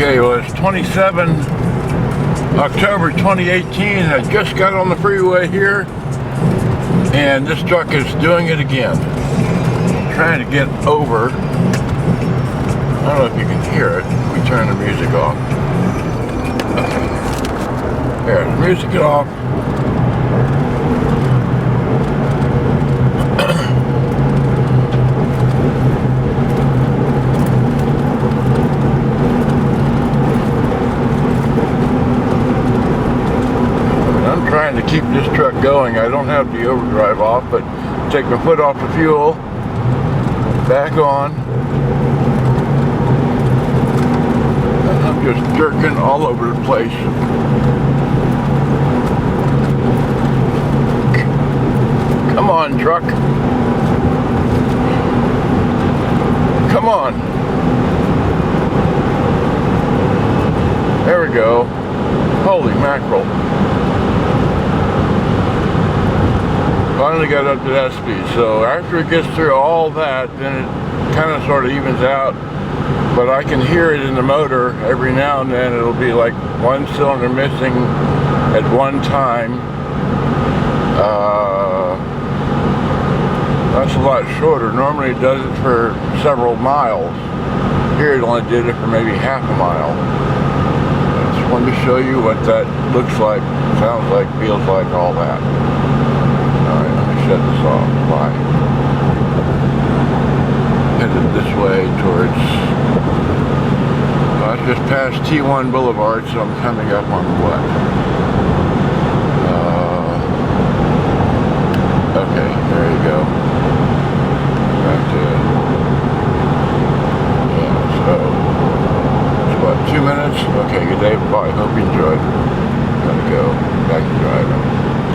Okay, well, it's 27 October 2018. I just got on the freeway here, and this truck is doing it again. Trying to get over. I don't know if you can hear it. We turn the music off. Okay. There, the music off. I'm trying to keep this truck going. I don't have the overdrive off, but take my foot off the fuel, back on. And I'm just jerking all over the place. Come on, truck. Come on. There we go. Holy mackerel. Finally got up to that speed. So after it gets through all that, then it kind of sort of evens out. But I can hear it in the motor every now and then. It'll be like one cylinder missing at one time. That's a lot shorter. Normally it does it for several miles. Here it only did it for maybe half a mile. I just wanted to show you what that looks like, sounds like, feels like, all that. Alright, let me shut this off. Bye. Headed this way towards... I just passed T1 Boulevard, so I'm coming up on what? Okay, there you go. Back to... Yeah, so... It's what, 2 minutes? Okay, good day, bye. Hope you enjoyed.